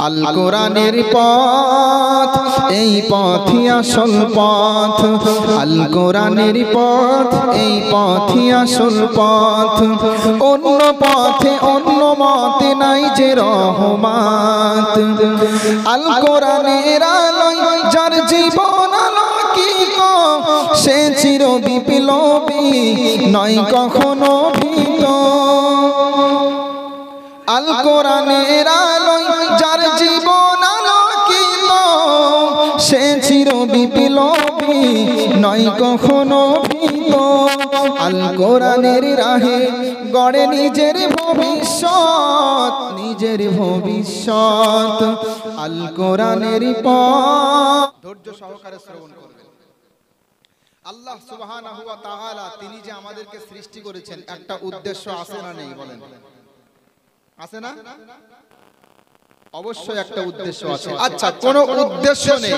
আল কোরআনের পথ এই পথই আসল পথ, আল কোরআনের পথ এই পথই আসল পথ, অন্য পথে অন্য মতে নাই যে রহমত। আল কোরআনের আলোয় যার জীবন আলোকিত, সে চির বিপ্লবী নয় কখনো ভীত। আল কোরআনের আলোয় যার জীবন আলোকিত, সে চির বিপ্লবী নয় কখনো ভীত। আল কোরআনের রাহে গড়ে নিজের ভবিষ্যৎ, নিজের ভবিষ্যৎ। আল কোরআনের পথ ধৈর্য সহকারে শ্রবণ করবেন। আল্লাহ সুবহানাহু ওয়া তাআলা তিনি যে আমাদেরকে সৃষ্টি করেছেন, একটা উদ্দেশ্য আছে না নেই বলেন? আছে না? অবশ্যই একটা উদ্দেশ্য আছে। আচ্ছা, কোন উদ্দেশ্য নেই,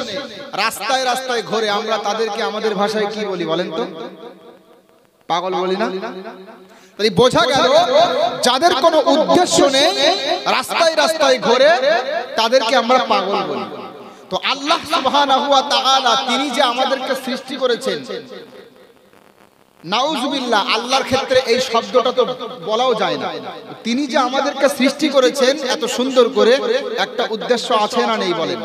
রাস্তায় রাস্তায় ঘুরে আমরা তাদেরকে আমাদের ভাষায় কি বলি বলেন তো? পাগল বলি না? তাই বোঝা গেল যাদের কোনো উদ্দেশ্য নেই, রাস্তায় রাস্তায় ঘুরে, তাদেরকে আমরা পাগল বলি। তো আল্লাহ সুবহানাহু ওয়া তাআলা তিনি যে আমাদেরকে সৃষ্টি করেছেন, নাউজুবিল্লাহ, আল্লাহর ক্ষেত্রে এই শব্দটা তো বলাও যায় না। তিনি যে আমাদেরকে সৃষ্টি করেছেন এত সুন্দর করে, একটা উদ্দেশ্য আছে না নেই বলেন?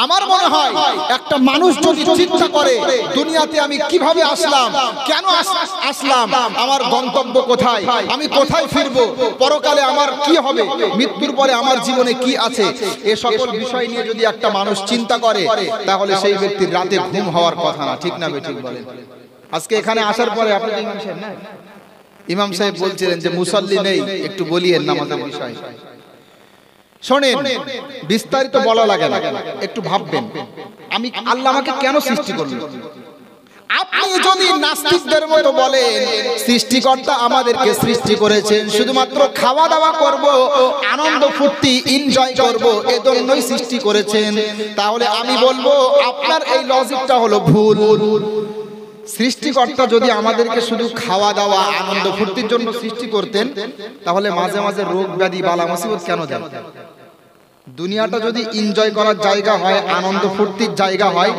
আমার মনে হয় একটা মানুষ যদি চিন্তা করে দুনিয়াতে আমি কিভাবে আসলাম, কেন আসলাম, আমার গন্তব্য কোথায়, আমি কোথায় ফিরবো, পরকালে আমার কি হবে, মৃত্যুর পরে আমার জীবনে কি আছে, এ সকল বিষয় নিয়ে যদি একটা মানুষ চিন্তা করে, তাহলে সেই ব্যক্তির রাতে ঘুম হওয়ার কথা না। ঠিক না বেঠিক বলেন? আজকে এখানে আসার পরে আপনাদের ইমাম সাহেব বলছিলেন যে মুসল্লি নেই, একটু বলিয়েন নামাজের বিষয়। শোনেন, বিস্তারিত বলা লাগে না, একটু ভাববেন আমি আল্লাহ আমাকে কেন সৃষ্টি করলেন। আপনি যদি নাস্তিকদের মতো বলেন সৃষ্টিকর্তা আমাদেরকে সৃষ্টি করেছেন শুধুমাত্র খাওয়া দাওয়া করব, আনন্দ ফুর্তি এনজয় করব, এজন্যই সৃষ্টি করেছেন, তাহলে আমি বলবো আপনার এই লজিকটা হলো ভুল। সৃষ্টিকর্তা যদি আমাদেরকে শুধু খাওয়া দাওয়া আনন্দ ফুর্তির জন্য সৃষ্টি করতেন, তাহলে মাঝে মাঝে রোগ ব্যাধি বালা মুসিবত কেন দেন? দুনিয়াটা যদি এনজয় করার জায়গা হয়, আনন্দ ফুর্তির জায়গা হয়,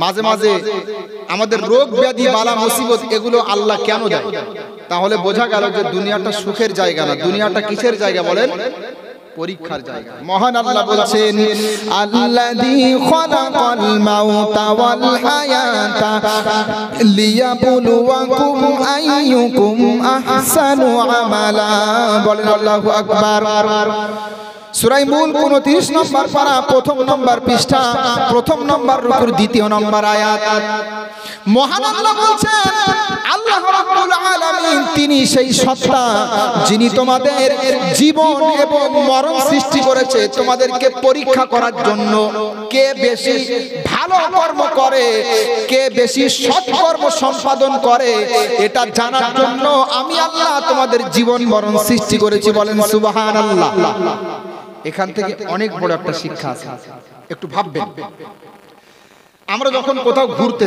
মাঝে মাঝে আমাদের রোগ ব্যাধি বালা মুসিবত এগুলো আল্লাহ কেন দেয়? তাহলে বোঝা গেল যে দুনিয়াটা সুখের জায়গা না, দুনিয়াটা কিসের জায়গা বলেন? পরীক্ষার জায়গা। মহান আল্লাহ বলছেন, আল্লাযী খালাকাল মাউতা ওয়াল হায়াতা লিয়াবলুয়াকুম আইয়ুকুম আহসানু আমালা। বলেন আল্লাহু আকবার। সূরা মুলক 29 নম্বর পারা, প্রথম নম্বর পৃষ্ঠা, প্রথম নম্বর রুকুর দ্বিতীয় নম্বর আয়াত। মহান আল্লাহ বলছেন, আল্লাহ রাব্বুল আলামিন তিনি সেই সত্তা যিনি তোমাদের জীবন এবং মরণ সৃষ্টি করেছে তোমাদেরকে পরীক্ষা করার জন্য। কে বেশি ভালো কর্ম করে, কে বেশি সৎকর্ম সম্পাদন করে, এটা জানার জন্য আমি আল্লাহ তোমাদের জীবন মরণ সৃষ্টি করেছি। বলেন সুবহানাল্লাহ। এখান থেকে অনেক বড় একটা শিক্ষা আছে, একটু ভাববেন। আমরা যখন কোথাও ঘুরতে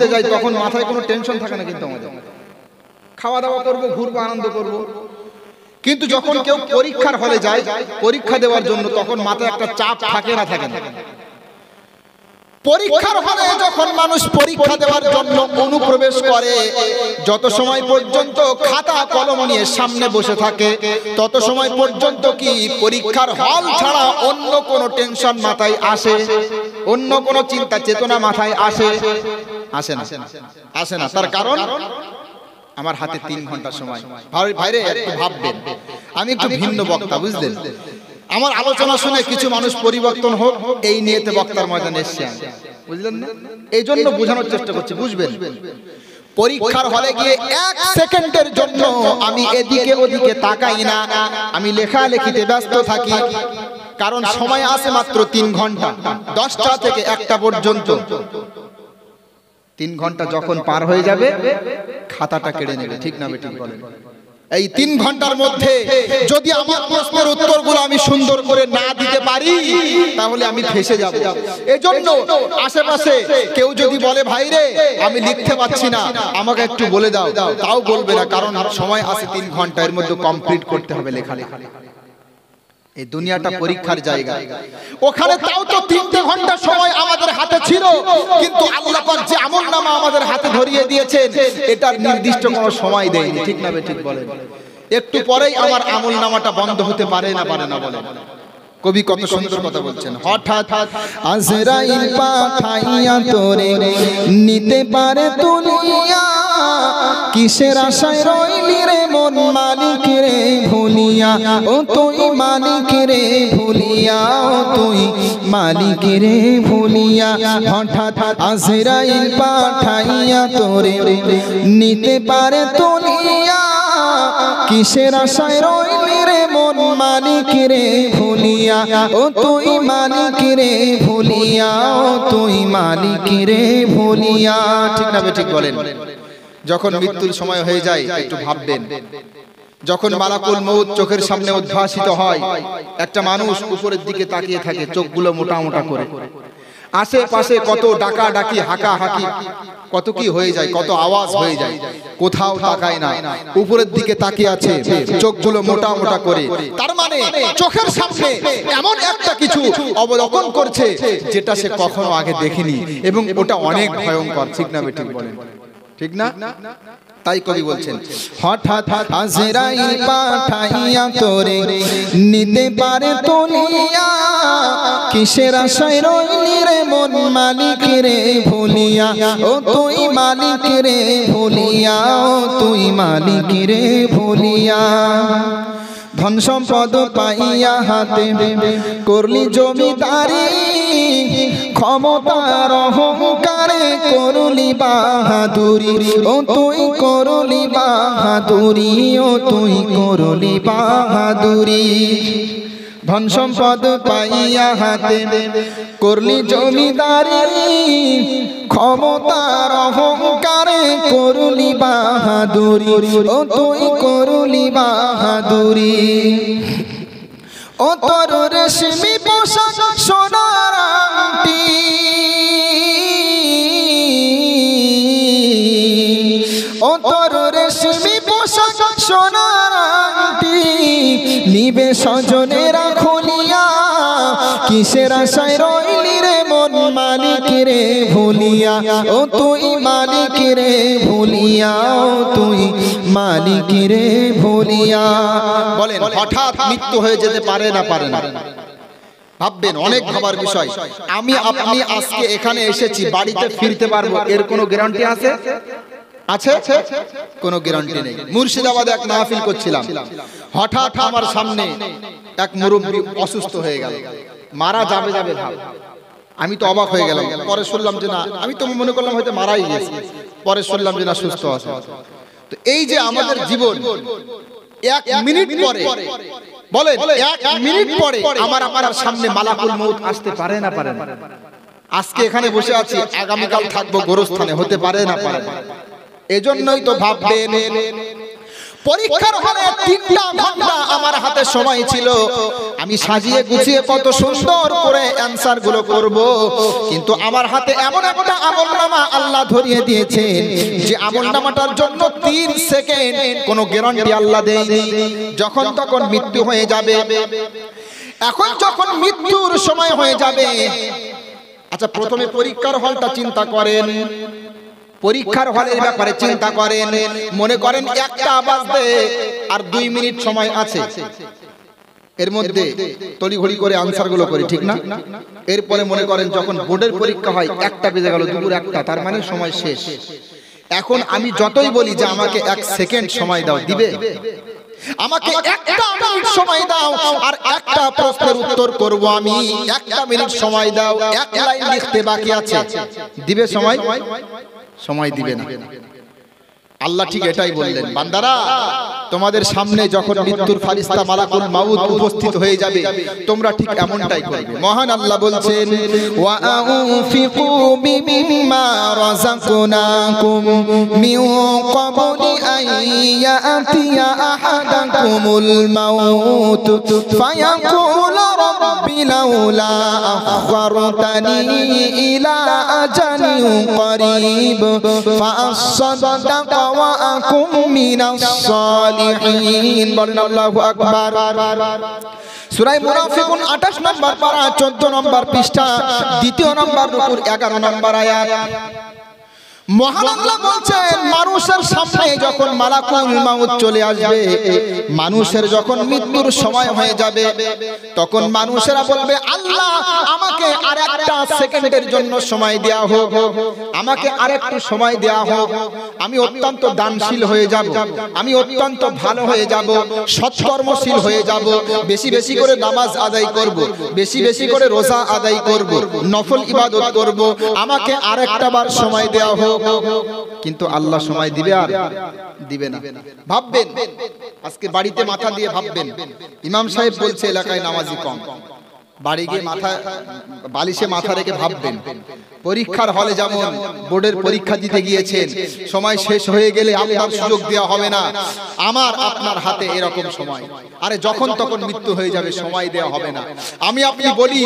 যাই, তখন মাথায় কোনো টেনশন থাকে না, কিন্তু আমাদের খাওয়া দাওয়া করবো, ঘুরবো, আনন্দ করব। কিন্তু যখন কেউ পরীক্ষার হলে যায় পরীক্ষা দেওয়ার জন্য, তখন মাথায় একটা চাপ থাকে না? থাকে না? পরীক্ষার হলে যখন মানুষ পরীক্ষা দেওয়ার জন্য অনুপ্রবেশ করে, যত সময় পর্যন্ত খাতা কলম নিয়ে সামনে বসে থাকে, তত সময় পর্যন্ত কি পরীক্ষার হল ছাড়া অন্য কোনো টেনশন মাথায় আসে, অন্য কোনো চিন্তা চেতনা মাথায় আসে? আসে না? আসে না। তার কারণ আমার হাতে 3 ঘন্টা সময়। ভাইরে একটু ভাববেন, আমি একটু ভিন্ন বক্তা, বুঝলেন? আমার আলোচনা শুনে কিছু মানুষ পরিবর্তন হোক এই নিয়েতে বক্তার ময়দানে এসেছি, বুঝলেন না? এই জন্য বোঝানোর চেষ্টা করছি, বুঝবেন? পরীক্ষার হলে গিয়ে 1 সেকেন্ডের জন্য আমি এদিকে ওদিকে তাকাই না, আমি লেখালেখিতে ব্যস্ত থাকি। কারণ সময় আছে মাত্র 3 ঘন্টা, 10টা থেকে 1টা পর্যন্ত। 3 ঘন্টা যখন পার হয়ে যাবে খাতাটা কেড়ে নেবে। ঠিক না বেঠিক বলেন? এই 3 ঘন্টার মধ্যে যদি আমার প্রশ্নের উত্তরগুলো আমি সুন্দর করে না দিতে পারি, তাহলে আমি ফেঁসে যাব। এজন্য আশেপাশে কেউ যদি বলে ভাইরে আমি লিখতে পাচ্ছি না, আমাকে একটু বলে দাও, তাও বলবে না, কারণ সময় আছে 3 ঘন্টা, এর মধ্যে কমপ্লিট করতে হবে লেখালেখি। এই দুনিয়াটা পরীক্ষার জায়গা। ওখানে তাও তো 3 ঘন্টা সময় আমাদের হাতে ছিল, কিন্তু আল্লাহ পাক যে আমলনামা আমাদের হাতে ধরিয়ে দিয়েছেন এটার নির্দিষ্ট কোনো সময় দেয়নি, ঠিক না ঠিক বলেন? একটু পরেই আমার আমলনামাটা বন্ধ হতে পারে না বলেন। কবি কত সুন্দর কথা বলছেন। হঠাৎ আজরাইল পাঠাইয়া তোরে নিতে পারে তুলিয়া, কিসের আশায় রইলি রে মন মালিক রে ভুলিয়া, ও তুই মালিক রে ভুলিয়া, ও তুই মালিক রে ভুলিয়া। হঠাৎ আজরাইল পাঠাইয়া তোরে নিতে পারে তুলিয়া, কিসের আশায় রইলি রে মন মালিক রে ভুলিয়া, ও তুই মালিক রে ভুলিয়া, ও তুই মালিক রে ভুলিয়া। ঠিক না ঠিক বলেন? যখন মৃত্যুর সময় হয়ে যায় একটু ভাববেন, যখন মালাকুল মউত চোখের সামনে উদ্ভাসিত হয়, একটা মানুষ উপরের দিকে তাকিয়ে থাকে, চোখগুলো মোটা মোটা করে, আশেপাশে কত ডাকা ডাকি হাঁকা হাঁকি কত কি হয়ে যায়, কত আওয়াজ হয়ে যায়, কোথাও তাকায় না, উপরের দিকে তাকিয়ে আছে, চোখগুলো মোটা মোটা করে। তার মানে চোখের সামনে এমন একটা কিছু অবলোকন করছে যেটা সে কখনো আগে দেখেনি, এবং ওটা অনেক ভয়ঙ্কর। ঠিক না ঠিক বলেন? ঠিক না? তাই কবি বলছেন, হঠাৎ আজরাইল পাঠাইয়া তোরে নিতে পারে তুলিয়া, কিসের আশায় রইলি রে মন মালিক রে ভুলিয়া, ও তুই মালিক রে ভুলিয়া, ও তুই মালিক রে ভুলিয়া। ধন সম্পদ পাইয়া হাতে করলি জমিদারি, ক্ষমতার অহংকারে করলি বাহাদুরি, ও তুই করলি বাহাদুরি, ও তুই করলি বাহাদুরি। ধন সম্পদ পাইয়া হাতে করলি জমিদারি, ক্ষমতার অহংকারে করলি বাহাদুরি, ও তুই করলি বাহাদুরি। ও তোর রেশমি পোশাক সোনার আংটি, ও তোর রেশমি পোশাক সোনার আংটি, নিবে স্বজনেরা খুলিয়া, কিসের আশায় রইলি রে মন মালিক রে ভুলিয়া, ও তুই মালিক রে ভুলিয়া, ও তুই মালিক রে ভুলিয়া। বলেন হঠাৎ মৃত্যু হয়ে যেতে পারে না পারে না? ভাববেন, অনেক ভাবার বিষয়। আমি আপনি আজকে এখানে এসেছি, বাড়িতে ফিরতে পারবো এর কোনো গ্যারান্টি আছে? আছে? কোনো গ্যারান্টি নেই। মুর্শিদাবাদে এক মাহফিল করছিলাম, হঠাৎ আমার সামনে এক মুরব্বী অসুস্থ হয়ে গেল, মারা যাবে যাবে ভাব। আমি তো অবাক হয়ে গেলাম, পরে শুনলাম যে না, আমি তো মনে করলাম হয়তো মারাই গেছে, পরে শুনলাম যে না, সুস্থ আছে। তো এই যে আমাদের জীবন, 1 মিনিট পরে, বলেন 1 মিনিট পরে আমার আপনার সামনে মালাকুল মউত আসতে পারে না পারে না? আজকে এখানে বসে আছি, আগামীকাল থাকবো গোরস্থানে, হতে পারে না পারে না? এজন্যই তো ভাববেন, পরীক্ষার হলে 3টা ঘন্টা আমার হাতে সময় ছিল, আমি সাজিয়ে গুছিয়ে কত সুন্দর করে অ্যানসার গুলো করব, কিন্তু আমার হাতে এমন একটা আমলনামা আল্লাহ ধরিয়ে দিয়েছেন যে আমলনামাটার জন্য 3 সেকেন্ড কোনো গ্যারান্টি আল্লাহ দেয়নি। যখন তখন মৃত্যু হয়ে যাবে। এখন যখন মৃত্যুর সময় হয়ে যাবে, আচ্ছা প্রথমে পরীক্ষার হলটা চিন্তা করেন, পরীক্ষার হলের ব্যাপারে চিন্তা করেন। মনে করেন 1টা বাজতে আর 2 মিনিট সময় আছে, এর মধ্যে তড়িঘড়ি করে আনসার গুলো করি, ঠিক না? এরপরে মনে করেন যখন বোর্ডের পরীক্ষা হয়, 1টা বেজে গেল, দুপুর 1টা, তার মানে সময় শেষ। এখন আমি যতই বলি যে আমাকে 1 সেকেন্ড সময় দাও, দিবে? আমাকে 1টা মিনিট সময় দাও আর 1টা প্রশ্নের উত্তর করব আমি, 1টা মিনিট সময় দাও, 1 লাইন লিখতে বাকি আছে, দিবে সময়? সময় দিবে না। আল্লাহ ঠিক এটাই বললেন, বান্দারা তোমাদের সামনে যখন মৃত্যুর ফারিস্তা মালাকুল মাউত উপস্থিত হয়ে যাবে, তোমরা ঠিক এমনটাই করবে। মহান আল্লাহ বলছেন, ওয়া আনফিকু মিম্মা রাযাকনাকুম মিন ক্বাবলি আন ইয়াতিয়া আহাদাকুমুল মাউত ফায়াকুল রাব্বি লাউলা আখরতানি ইলা আজালিন করিব ফাআসাদদাকা ওয়া আকুম মিনাস সালিহিন। বলেন আল্লাহু আকবার। সূরা মুনাফিকুন 28 নম্বর পারা 14 নম্বর পৃষ্ঠা 2 নম্বর রুকুর 11 নম্বর আয়াত। মহান আল্লাহ বলছেন মানুষের সামনে যখন মালাকুল মাউত চলে আসবে, মানুষের যখন মৃত্যুর সময় হয়ে যাবে, তখন মানুষেরা বলবে আল্লাহ আমাকে আরেকটা সেকেন্ডের জন্য সময় দেয়া হোক, আমাকে আরেকটু সময় দেয়া হোক, আমি অত্যন্ত দানশীল হয়ে যাব, আমি অত্যন্ত ভালো হয়ে যাব, সৎকর্মশীল হয়ে যাব, বেশি বেশি করে নামাজ আদায় করব, বেশি বেশি করে রোজা আদায় করব, নফল ইবাদত করব, আমাকে আরেকটা বার সময় দেয়া হোক। কিন্তু আল্লাহ সময় দিবে আর দিবে না। ভাববেন আজকে বাড়িতে মাথা দিয়ে ভাববেন, ইমাম সাহেব বলছে এলাকায় নামাজি কম, বাড়ি গিয়ে মাথা বালিশে মাথা রেখে ভাববেন পরীক্ষার হলে যেমন বোর্ডের পরীক্ষা দিতে গিয়েছেন, সময় শেষ হয়ে গেলে আপনার সুযোগ দেওয়া হবে না, আমার আপনার হাতে এরকম সময়, আরে যখন তখন মৃত্যু হয়ে যাবে, সময় দেওয়া হবে না। আমি আপনি বলি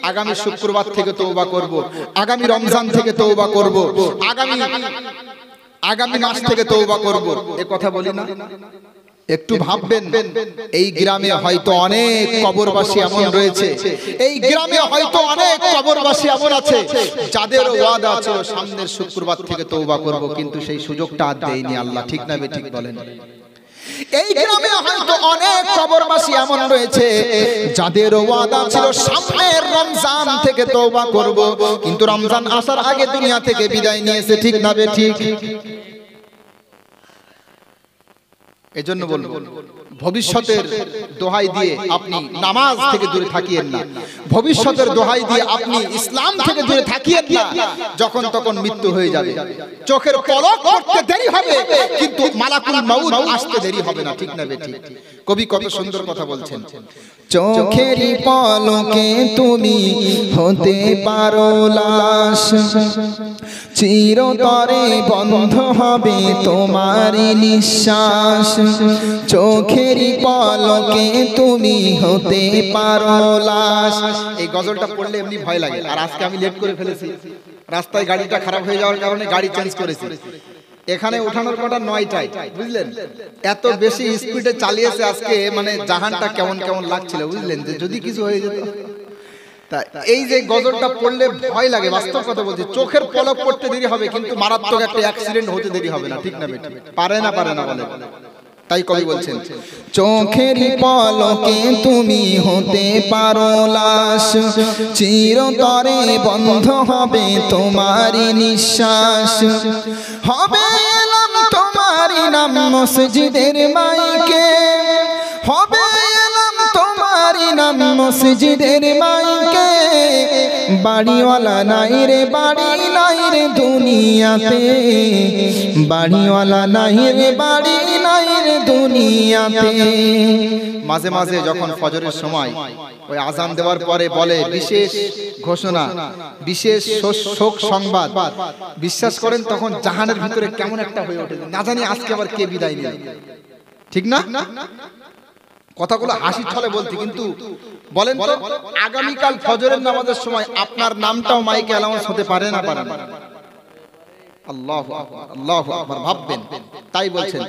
আগামী শুক্রবার থেকে তওবা করব, আগামী রমজান থেকে তওবা করব, আগামী মাস থেকে তওবা করব, এ কথা বলি না? একটু ভাববেন এই গ্রামে হয়তো অনেক কবরবাসী এমন রয়েছে, এই গ্রামে হয়তো অনেক কবরবাসী এমন আছে যাদের ওয়াদা আছে সামনের শুক্রবার থেকে তওবা করব, কিন্তু সেই সুযোগটা আর দেয়নি আল্লাহ। ঠিক না ঠিক বলেন? এই গ্রামে হয়তো অনেক কবরবাসী এমন রয়েছে যাদের ওয়াদা ছিল সামনের রমজান থেকে তওবা করব, কিন্তু রমজান আসার আগে দুনিয়া থেকে বিদায় নিয়েছে। ঠিক না ঠিক? এজন্য বলবো ভবিষ্যতের দোহাই দিয়ে আপনি নামাজ থেকে দূরে থাকিয়েন না, ভবিষ্যতের দোহাই দিয়ে আপনি ইসলাম থেকে দূরে থাকিয়েন না। যখন তখন মৃত্যু হয়ে যাবে, চোখের পলক পড়তে দেরি হবে কিন্তু মালাকুল মাউত আসতে দেরি হবে না। ঠিক না ঠিক? কবি কত সুন্দর কথা বলছেন, চোখেরই পলকে তুমি হতে পারো লাশ, চিরতরে বন্ধ হবে তোমার নিঃশ্বাস, চোখেরই পলকে তুমি হতে পারো লাশ। এই গজলটা পড়লে এমনি ভয় লাগে, আর আজকে আমি লেট করে ফেলেছি, রাস্তায় গাড়িটা খারাপ হয়ে যাওয়ার কারণে গাড়ি চেঞ্জ করেছি। এখানে ওঠানোর কথা 9টায়, বুঝলেন? এত বেশি স্পিডে চালিয়েছে আজকে, মানে জাহানটা কেমন কেমন লাগছিল, বুঝলেন? যে যদি কিছু হয়ে যেত। এই যে গজলটা পড়লে ভয় লাগে, বাস্তব কথা বলছি, চোখের পলক পড়তে দেরি হবে কিন্তু মারাত্মক একটা অ্যাক্সিডেন্ট হতে দেরি হবে না। ঠিক না বেটি? পারে না বলে। তাই কবি বলছেন চোখেরই পলকে তুমি হতে পারো লাশ, চিরতরে বন্ধ হবে তোমারই নিঃশ্বাস, হবে এলাম তোমারই নাম মসজিদের মাইকে, হবে এলাম তোমারই নাম মসজিদের মাইকে, বাড়িওয়ালা নাই রে বাড়ি নাই রে দুনিয়াতে, বাড়িওয়ালা নাই রে বাড়ি নাই রে দুনিয়াতে। মাঝে মাঝে যখন ফজরের সময় ওই আজান দেওয়ার পরে বলে বিশেষ ঘোষণা, বিশেষ শোক সংবাদ, বিশ্বাস করেন তখন জাহানের ভিতরে কেমন একটা হয়ে ওঠে, না জানি আজকে আবার কে বিদায় নিল। ঠিক না? কথাগুলো হাসির ছলে বলছি, কিন্তু বলেন তো আগামীকাল ফজরের নামাজের সময় আপনার নামটাও মাইকে অ্যানাউন্স হতে পারে না? পারে না? আল্লাহু আকবার, আল্লাহু আকবার। ভাববেন, তাই বলছেন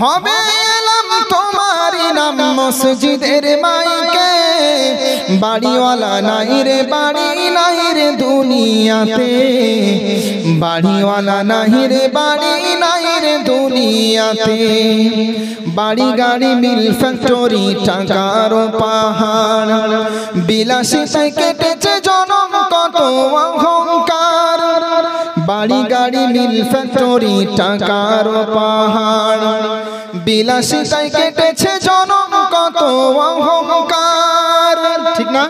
হবে এলাম তোমারই নাম মসজিদের মাইকে, বাড়িওয়ালা নাই রে বাড়ি নাই রে দুনিয়াতে, বাড়িওয়ালা নাই রে বাড়ি নাই রে দুনিয়াতে, বাড়ি গাড়ি মিল ফ্যাক্টরি টাকার পাহাড়, বিলাসিতায় কেটেছে জনম কত অহংকার, বাড়ি গাড়ি মিল ফ্যাক্টরি টাকার পাহাড়, বিলাসিতায় কেটেছে জনম কত অহংকার। ঠিক না?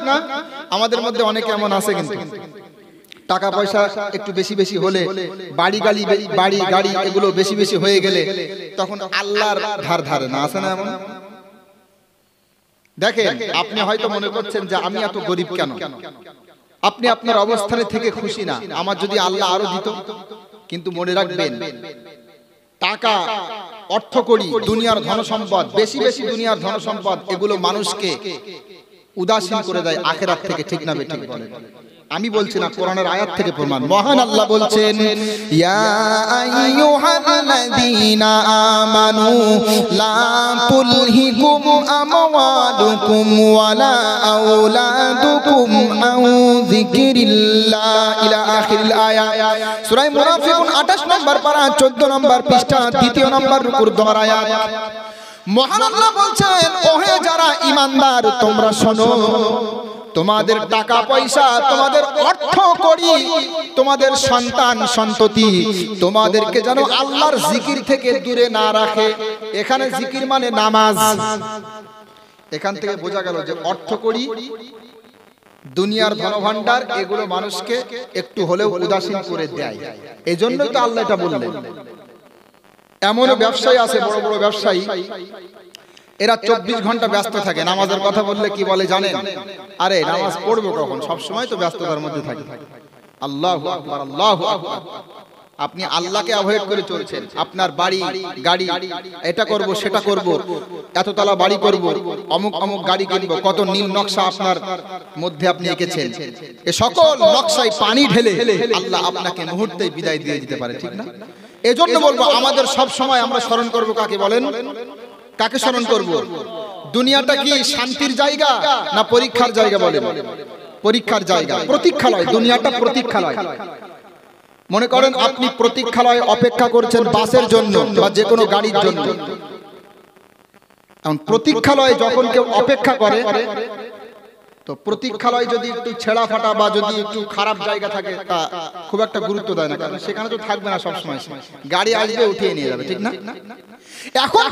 আমাদের মধ্যে অনেকে এমন আছে কিন্তু টাকা পয়সা একটু বেশি বেশি হলে, বাড়ি গাড়ি এগুলো বেশি বেশি হয়ে গেলে তখন আল্লাহর ধার ধারে না, আছে না এমন? দেখেন, আপনি হয়তো মনে করছেন যে আমি এত গরিব কেন, আপনি আপনার অবস্থানে থেকে খুশি না, আমার যদি আল্লাহ আরো দিত। কিন্তু মনে রাখবেন টাকা, অর্থকড়ি, দুনিয়ার ধন সম্পদ, বেশি বেশি দুনিয়ার ধন সম্পদ, এগুলো মানুষকে উদাসীন করে দেয় আখিরাত থেকে, ঠিক না বেঠিক বলেন? আমি বলছি না, কোরআনের আয়াত থেকে প্রমাণ। মহান আল্লাহ বলছেন, ইয়া আইয়ুহাল্লাযীনা আমানু লা তুলহিকুম আমওয়ালুকুম ওয়ালা আওলাদুকুম আন যিকরিল্লাহ ইলা আখিরিল আয়া। সূরা মুনাফিকুন 28 নম্বর পারা 14 নম্বর পৃষ্ঠা 2 নম্বর রুকুর 2 আয়াত। মহান আল্লাহ বলছেন, ওহে যারা ঈমানদার তোমরা শোনো, তোমাদের টাকা পয়সা, তোমাদের অর্থ করি, তোমাদের সন্তান সন্ততি তোমাদেরকে যেন আল্লাহর জিকির থেকে দূরে না রাখে। এখানে জিকির মানে নামাজ। এখান থেকে বোঝা গেল যে অর্থ করি, দুনিয়ার ধনভাণ্ডার, এগুলো মানুষকে একটু হলেও উদাসীন করে দেয়। এজন্যই তো আল্লাহ এটা বললেন। এমনও ব্যবসায়ী আছে, বড় বড় ব্যবসায়ী, এরা 24 ঘন্টা ব্যস্ত থাকে। নামাজের কথা বললে কি বলে জানেন? আরে নামাজ পড়বো কখন, সব সময় তো ব্যস্ততার মধ্যে থাকে। আল্লাহু আকবার, আল্লাহু আকবার। আপনি আল্লাহকে অ্যাভয়েড করে চলছেন। আপনার বাড়ি গাড়ি, এটা করব সেটা করব, এততলা বাড়ি করব, অমুক অমুক গাড়ি কিনবো, কত নীল নকশা আপনার মধ্যে আপনি এঁকেছেন। এ সকল নকশায় পানি ঢেলে আল্লাহ আপনাকে মুহূর্তেই বিদায় দিয়ে দিতে পারে, ঠিক না? এজন্য বলবো, আমাদের সব সময় আমরা স্মরণ করব কাকে বলেন? কাকে স্মরণ করব? দুনিয়াটা কি শান্তির জায়গা না পরীক্ষার জায়গা বলেন? পরীক্ষার জায়গা, প্রতীক্ষালয়। দুনিয়াটা প্রতীক্ষালয়। মনে করেন আপনি প্রতীক্ষালয়ে অপেক্ষা করছেন বাসের জন্য বা যে কোনো গাড়ির জন্য। এখন প্রতীক্ষালয়ে যখন কেউ অপেক্ষা করে, তো প্রতীক্ষালয় যদি একটু ছেঁড়া ফাটা বা যদি একটু খারাপ জায়গা থাকে, তা খুব একটা গুরুত্ব দেয় না, কারণ সেখানে তো থাকবে না সব সময়, গাড়ি আসবে উঠিয়ে নিয়ে যাবে, ঠিক না? এখন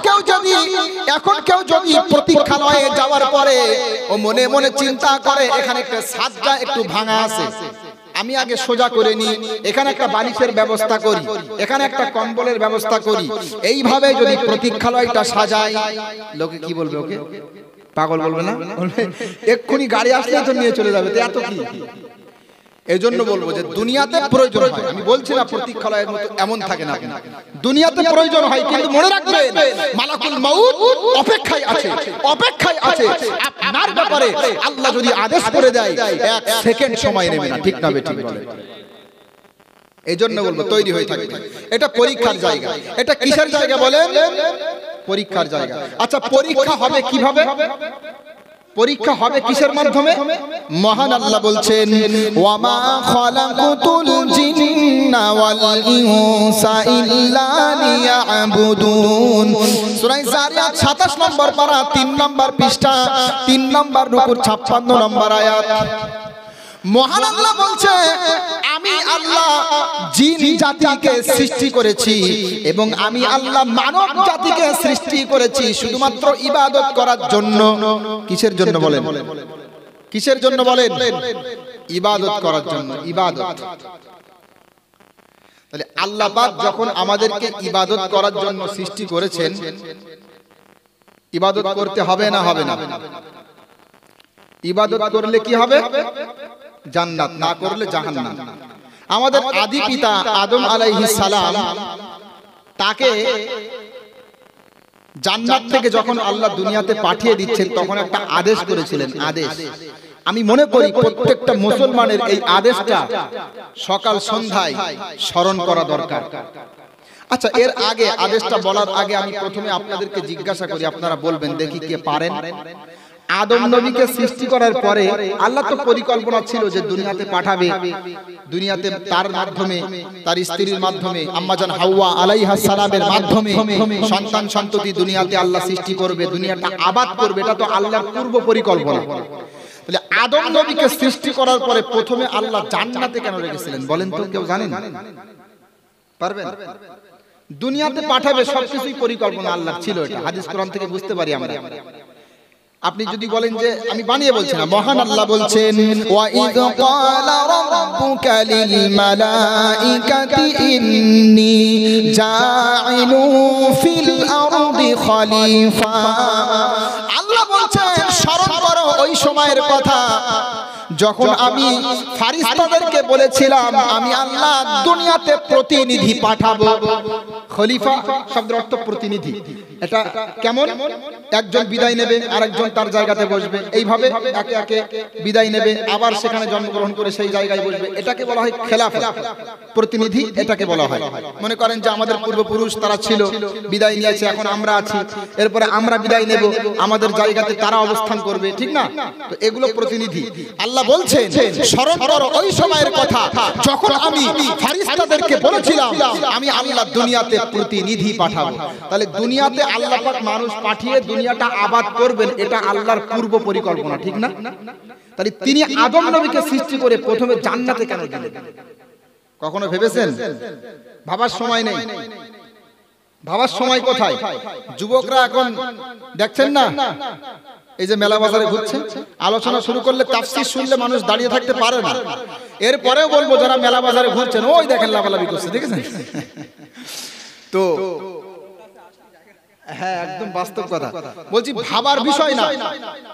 কেউ যদি প্রতীক্ষালয়ে যাওয়ার পরে ও মনে মনে চিন্তা করে, এখানে একটা ছাদটা একটু ভাঙা আছে, আমি আগে সোজা করে নি, এখানে একটা বালিশের ব্যবস্থা করি, এখানে একটা কম্বলের ব্যবস্থা করি, এইভাবে যদি প্রতীক্ষালয়টা সাজায়, লোকে কি বলবে? ওকে পাগল বলবে না? এক্ষুনি গাড়ি আসলে তো নিয়ে চলে যাবে, তো এত কি? এজন্য বলবো যে দুনিয়াতে প্রয়োজন হয়, আমি বলছি না প্রতীক্ষালয়ের মতো এমন থাকে না, দুনিয়াতে প্রয়োজন হয়, কিন্তু মনে রাখবেন মালাকুল মউত অপেক্ষায় আছে, অপেক্ষায় আছে আপনার ব্যাপারে। আল্লাহ যদি আদেশ করে দেয়, 1 সেকেন্ড সময় নেবে না, ঠিক না বেঠিক বলেন? এজন্য বলবো তৈরি হয়ে থাকবে। এটা পরীক্ষার জায়গা। এটা কিসের জায়গা বলেন? পরীক্ষার জায়গা। আচ্ছা, পরীক্ষা হবে কিভাবে? পরীক্ষা হবে কিসের মাধ্যমে? মহান আল্লাহ বলছেন, ওয়ামা খালাকুতুল জিন্না ওয়াল ইনসা ইল্লা লিয়াবুদুন। সূরা যারিয়াত 27 নম্বর পারা 3 নম্বর পৃষ্ঠা 3 নম্বর রুকুর 56 নম্বর আয়াত। মহান আল্লাহ বলছে, আমি আল্লাহ জিন জাতিকে সৃষ্টি করেছি এবং আমি আল্লাহ মানব জাতিকে সৃষ্টি করেছি শুধুমাত্র ইবাদত করার জন্য। কিসের জন্য বলেন? কিসের জন্য বলেন? ইবাদত করার জন্য। ইবাদত। তাহলে আল্লাহ পাক যখন আমাদেরকে ইবাদত করার জন্য সৃষ্টি করেছেন, ইবাদত করতে হবে না হবে না? ইবাদত করলে কি হবে? জান্নাত, না করলে জাহান্নাম। আমাদের আদি পিতা আদম আলাইহিস সালাম, তাকে জান্নাত থেকে যখন আল্লাহ দুনিয়াতে পাঠিয়ে দিচ্ছেন, তখন একটা আদেশ করেছিলেন। আদেশ, আমি মনে করি প্রত্যেকটা মুসলমানের এই আদেশটা সকাল সন্ধ্যায় স্মরণ করা দরকার। আচ্ছা, এর আগে আদেশটা বলার আগে আমি প্রথমে আপনাদেরকে জিজ্ঞাসা করি, আপনারা বলবেন দেখি কে পারেন। আদম নবীকে সৃষ্টি করার পরে আল্লাহ তো পরিকল্পনা ছিল যে দুনিয়াতে পাঠাবে, দুনিয়াতে তার মাধ্যমে, তার স্ত্রীর মাধ্যমে, আম্মাজান হাওয়া আলাইহাস সালামের মাধ্যমে সন্তান সন্ততি দুনিয়াতে আল্লাহ সৃষ্টি করবে, দুনিয়াটা আবাদ করবে। এটা তো আল্লাহর পূর্ব পরিকল্পনা। তাহলে আদম নবীকে সৃষ্টি করার পরে প্রথমে আল্লাহ জান্নাতে কেন রেখেছিলেন বলেন তো? কেউ জানেন? পারবেন? দুনিয়াতে পাঠাবে, সবকিছুই পরিকল্পনা আল্লাহর ছিল। এটা হাদিস কোরআন থেকে বুঝতে পারি আমরা। আপনি যদি বলেন যে আমি বানিয়ে বলছি না, মহান আল্লাহ বলছেন, ওয়া ইয ক্বালা রাব্বুকা লিল মালাইকাতি ইন্নী জাইলু ফিল আরদি খলিফা। আল্লাহ বলছেন, স্মরণ করো ওই সময়ের কথা যখন আমি ফেরেশতাদেরকে বলেছিলাম আমি আল্লাহ দুনিয়াতে প্রতিনিধি পাঠাবো, খলিফা শব্দের অর্থ প্রতিনিধি। এটা কেমন? একজন বিদায় নেবে, আরেকজন তার জায়গাতে বসবে, এইভাবে একে একে বিদায় নেবে, আবার সেখানে জন্মগ্রহণ করে সেই জায়গায় বসবে। এটাকে বলা হয় খেলাফত, প্রতিনিধি এটাকে বলা হয়। মনে করেন যে আমাদের পূর্বপুরুষ তারা ছিল, বিদায় নিয়েছে, এখন আমরা আছি, এরপরে আমরা বিদায় নেব, আমাদের জায়গাতে তারা অবস্থান করবে, ঠিক না? তো এগুলো প্রতিনিধি। আল্লাহ বলছেন স্মরণ করো ওই সময়ের কথা যখন আমি ফেরেশতাদেরকে বলেছিলাম আমি আল্লাহ দুনিয়াতে প্রতিনিধি পাঠাবো। তাহলে দুনিয়াতে আল্লাহ পাক মানুষ পাঠিয়ে দুনিয়াটা আবাদ করবেন, এটা আল্লাহর পূর্ব পরিকল্পনা, ঠিক না? তাহলে তিনি আদম নবীকে সৃষ্টি করে প্রথমে জান্নাতে কেন দিলেন? কখনো ভেবেছেন? ভাবার সময় নেই। ভাবার সময় কোথায়? যুবকরা এখন দেখছেন না, এই যে মেলা বাজারে ঘুরছে, আলোচনা শুরু করলে তাফসীর শুনলে মানুষ দাঁড়িয়ে থাকতে পারে না। এরপরেও বলবো যারা মেলা বাজারে ঘুরছেন, ওই দেখেন লাফালাফি করছে, দেখেছেন? তো হ্যাঁ, একদম বাস্তব কথা বলছি। ভাবার বিষয় না,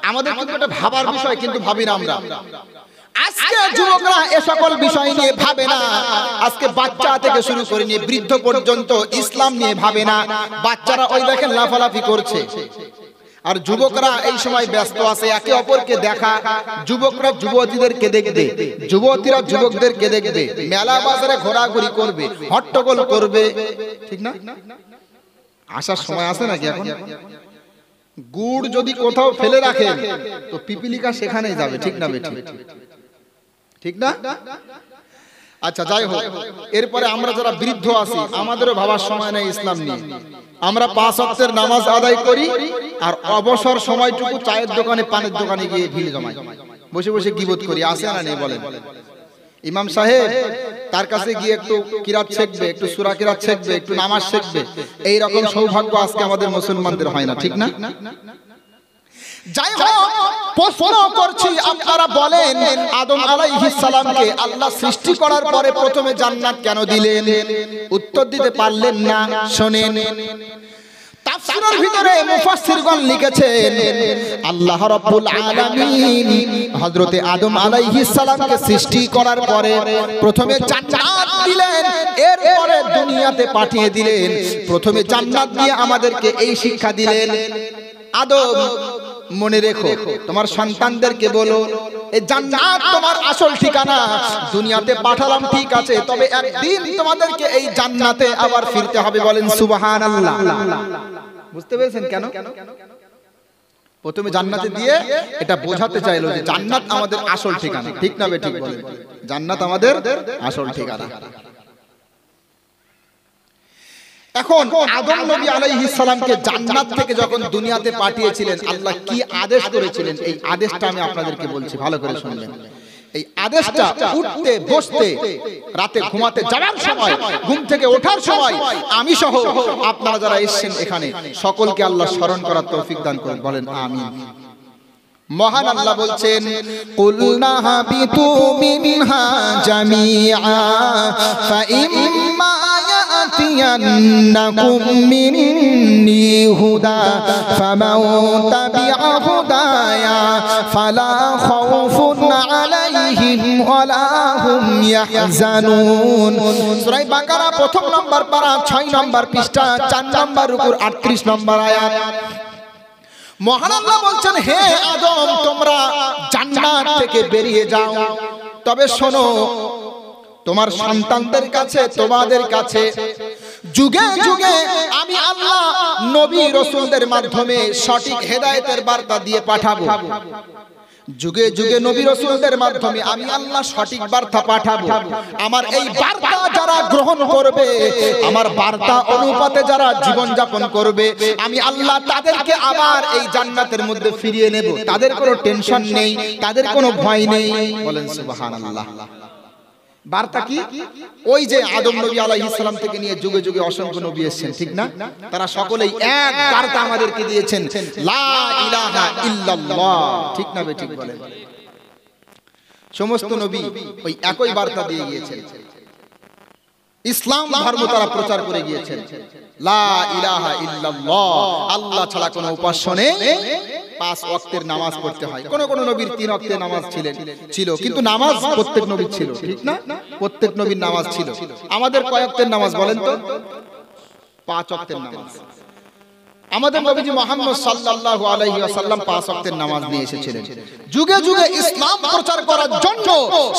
আমাদের কিন্তু এটা ভাবার বিষয়, কিন্তু ভাবি না আমরা। আজকে যুবকরা এ সকল বিষয় নিয়ে ভাবে না। আজকে বাচ্চা থেকে শুরু করে নিয়ে বৃদ্ধ পর্যন্ত ইসলাম নিয়ে ভাবে না। বাচ্চারা ওই দেখেন লাফালাফি করছে, আর যুবকরা এই সময় ব্যস্ত আছে একে অপরকে দেখা। যুবকরা যুবতীদেরকে দেখবে, যুবতীরা যুবকদেরকে দেখবে, মেলা বাজারে ঘোরাঘুরি করবে, হট্টগোল করবে, ঠিক না? আসার সময় আছে নাকি এখন? গুড় যদি কোথাও ফেলে রাখেন তো পিপিলিকা সেখানেই যাবে, ঠিক না বেটি? ঠিক না? আচ্ছা, যাই হোক, এরপরে আমরা যারা বৃদ্ধ আছি আমাদেরও ভাবার সময় নেই ইসলাম নিয়ে। আমরা 5 ওয়াক্তের নামাজ আদায় করি, আর অবসর সময়টুকু চায়ের দোকানে পানের দোকানে গিয়ে ভিড় জমাই, বসে বসে গীবত করি। আসে না নেই বলেন? ইমাম সাহেব তার কাছে গিয়ে একটু কিরাত শিখবে, একটু সূরা কিরাত শিখবে, একটু নামাজ শিখবে, এই রকম সৌভাগ্য আজকে আমাদের মুসলমানদের হয় না, ঠিক না? যাই হোক, প্রশ্ন করছি, আপনারা বলেন আদম আলাইহিস সালামকে আল্লাহ সৃষ্টি করার পরে প্রথমে জান্নাত কেন দিলেন? উত্তর দিতে পারলেন না। শুনেন, তাফসীরের ভিতরে মুফাসসিরগণ লিখেছেন আল্লাহ রাব্বুল আলামিন হযরতে আদম আলাইহিস সালামকে সৃষ্টি করার পরে প্রথমে জান্নাত দিলেন, এরপরে দুনিয়াতে পাঠিয়ে দিলেন। প্রথমে জান্নাত দিয়ে আমাদেরকে এই শিক্ষা দিলেন, আদম মনে রেখো, তোমার সন্তানদেরকে বলো এই জান্নাত তোমার আসল ঠিকানা। দুনিয়াতে পাঠালাম ঠিক আছে, তবে একদিন তোমাদেরকে এই জান্নাতে আবার ফিরতে হবে। বলেন সুবহানাল্লাহ। বুঝতে পেরেছেন কেন? প্রথমে জান্নাতে দিয়ে এটা বোঝাতে চাইলো যে জান্নাত আমাদের আসল ঠিকানা, ঠিক না? ঠিক বলেন, জান্নাত আমাদের আসল ঠিকানা। এখন আদম নবী আলাইহিস সালামকে জান্নাত থেকে যখন দুনিয়াতে পাঠিয়েছিলেন, আল্লাহ কি আদেশ করেছিলেন এই আদেশটা আমি আপনাদেরকে বলছি, ভালো করে শুনবেন। এই আদেশটা উঠতে বসতে, রাতে ঘুমাতে যাওয়ার সময়, ঘুম থেকে ওঠার সময়, আমি সহ আপনারা যারা এসেছেন এখানে সকলকে আল্লাহ স্মরণ করার তৌফিক দান করুন। বলেন আমিন। মহান আল্লাহ বলছেন কুলনা হাবিতু মিনহা জামিআ ফাইম্মা ইয়াতিয়ান্নাকুম মিন্নি হুদা ফামান তাবিআ হুদায়া ফালা খাউফুন আলাইহিম ওয়ালা হুম ইয়াহজানুন। সূরা বাকারা প্রথম নম্বর পারা 6 নম্বর পৃষ্ঠা 4 নম্বর রুকুর 38 নম্বর আয়াত। মহান আল্লাহ বলছেন, হে আদম, তোমরা জান্নাত থেকে বেরিয়ে যাও, তবে শোনো তোমার সন্তানদের কাছে, তোমাদের কাছে যুগে যুগে আমি আল্লাহ নবী রাসূলদের মাধ্যমে সঠিক হেদায়েতের বার্তা দিয়ে পাঠাবো। যুগে যুগে নবী রাসূলদের মাধ্যমে আমি আল্লাহ সঠিক বার্তা পাঠাবো। আমার এই বার্তা যারা গ্রহণ করবে, আমার বার্তা অনুপাতে যারা জীবন যাপন করবে, আমি আল্লাহ তাদেরকে আবার এই জান্নাতের মধ্যে ফিরিয়ে নেব। তাদের কোনো টেনশন নেই, তাদের কোনো ভয় নেই। বলেন সুবহানাল্লাহ। বার্তা কি? ওই যে আদম নবী আলাইহিস সালাম থেকে নিয়ে যুগে যুগে অসংখ্য নবী এসেছেন, ঠিক না? তারা সকলেই এক বার্তা আমাদেরকে দিয়েছেন, লা ইলাহা ইল্লাল্লাহ, ঠিক না? ঠিক বলেন। সমস্ত নবী ওই একই বার্তা দিয়ে গিয়েছেন। ইসলাম ধর্ম তারা প্রচার করে গিয়েছেন, লা ইলাহা ইল্লাল্লাহ, আল্লাহ ছাড়া কোনো উপাস্য নেই। 5 ওয়াক্তের নামাজ পড়তে হয়। কোন কোন নবীর 3 ওয়াক্তের নামাজ ছিল, কিন্তু নামাজ প্রত্যেক নবীর ছিল, ঠিক না? প্রত্যেক নবীর নামাজ ছিল। আমাদের কয় ওয়াক্তের নামাজ বলেন তো? 5 ওয়াক্তের নামাজ। আমাদের নবীজি মুহাম্মদ সাল্লাল্লাহু আলাইহি ওয়াসাল্লাম 5 ওয়াক্তের নামাজ নিয়ে এসেছিলেন যুগে যুগে ইসলাম প্রচার করার জন্য।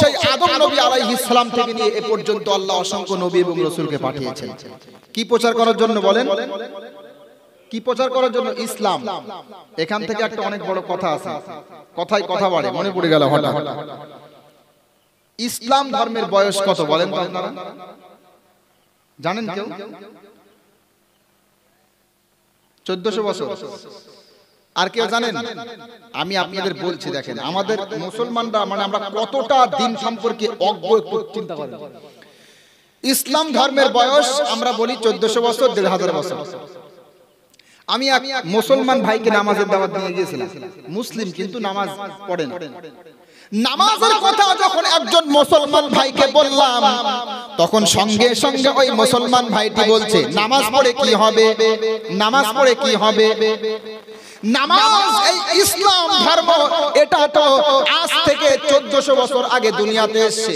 সেই আদম নবী আলাইহিস সালাম থেকে নিয়ে এ পর্যন্ত আল্লাহ অসংখ্য নবী এবং রাসূলকে পাঠিয়েছেন। কি প্রচার করার জন্য বলেন? কি প্রচার করার জন্য? ইসলাম। এখান থেকে একটা অনেক বড় কথা আছে, কথায় কথা বাড়ে, মনে পড়ে গেল হঠাৎ। ইসলাম ধর্মের বয়স কত বলেন তো আপনারা? জানেন কেউ? 1400 বছর। আর কেউ জানেন? আমি আপনাদের বলছি, দেখেন আমাদের মুসলমানরা মানে আমরা কতটা দিন সম্পর্কে অজ্ঞ একটু চিন্তা করেন। ইসলাম ধর্মের বয়স আমরা বলি 1400 বছর, 1500 বছর। আমি এক মুসলমান ভাইকে নামাজের দাওয়াত দিয়ে গিয়েছিলাম, মুসলিম কিন্তু নামাজ পড়ে না। নামাজের কথা যখন একজন মুসলমান ভাইকে বললাম, তখন সঙ্গে সঙ্গে ওই মুসলমান ভাইটি বলছে, নামাজ পড়ে কি হবে? নামাজ পড়ে কি হবে? নামাজ, এই ইসলাম ধর্ম, এটা তো আজ থেকে 1400 বছর আগে দুনিয়াতে এসেছে,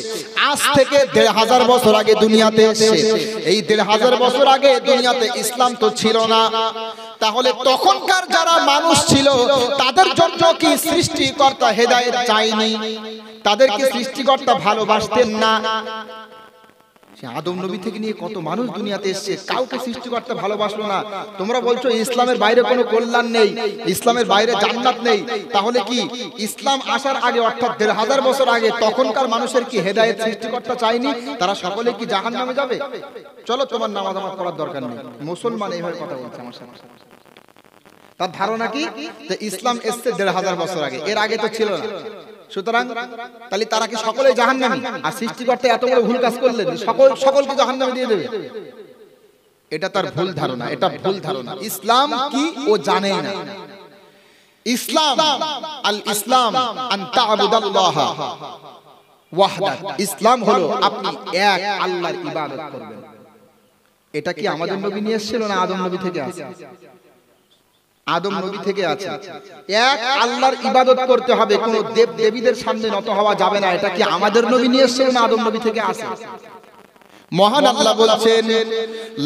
আজ থেকে 1500 বছর আগে দুনিয়াতে এসেছে। এই 1500 বছর আগে দুনিয়াতে ইসলাম তো ছিল না। তাহলে তখনকার যারা মানুষ ছিল তাদের জন্য কি সৃষ্টিকর্তা হেদায়েত চায়নি? তাদেরকে সৃষ্টিকর্তা ভালোবাসতেন না? আদম নবী থেকে নিয়ে কত মানুষ দুনিয়াতে এসেছে, কাউকে সৃষ্টিকর্তা ভালোবাসলো না। তোমরা বলছো ইসলামের বাইরে কোনো কল্যাণ নেই, ইসলামের বাইরে জান্নাত নেই। তাহলে কি ইসলাম আসার আগে অর্থাৎ 1500 বছর আগে তখনকার মানুষের কি হেদায়েত সৃষ্টিকর্তা চায়নি? তারা সকলে কি জাহান্নামে যাবে? চলো তোমার নামাজ আমার পড়ার দরকার নেই। মুসলমান এইভাবে কথা বলছে আমার সাথে। তার ধারণা কি যে ইসলাম এসেছে 1500 বছর আগে, এর আগে তো ছিল না। সুতরাং তাহলে তারা কি সকলে জাহান্নামী? আর সৃষ্টিকর্তা এত বড় ভুল কাজ করলেন সকলকে জাহান্নামে দিয়ে দেবে? এটা তার ভুল ধারণা, এটা ভুল ধারণা। ইসলাম কি ও জানে না। ইসলাম আল ইসলাম আন তা'বুদাল্লাহ ওয়াহদা। ইসলাম হলো আপনি এক আল্লাহর ইবাদত করবেন। এটা কি আমাদের নবী নিয়ে এসেছিল না আদম নবী থেকে আছে? আদম নবী থেকে আছে। এক আল্লাহর ইবাদত করতে হবে, কোন দেব দেবীদের সামনে নত হওয়া যাবে না। এটা কি আমাদের নবী নিয়ে এসেছিল না আদম নবী থেকে আছে? মহান আল্লাহ বলছেন,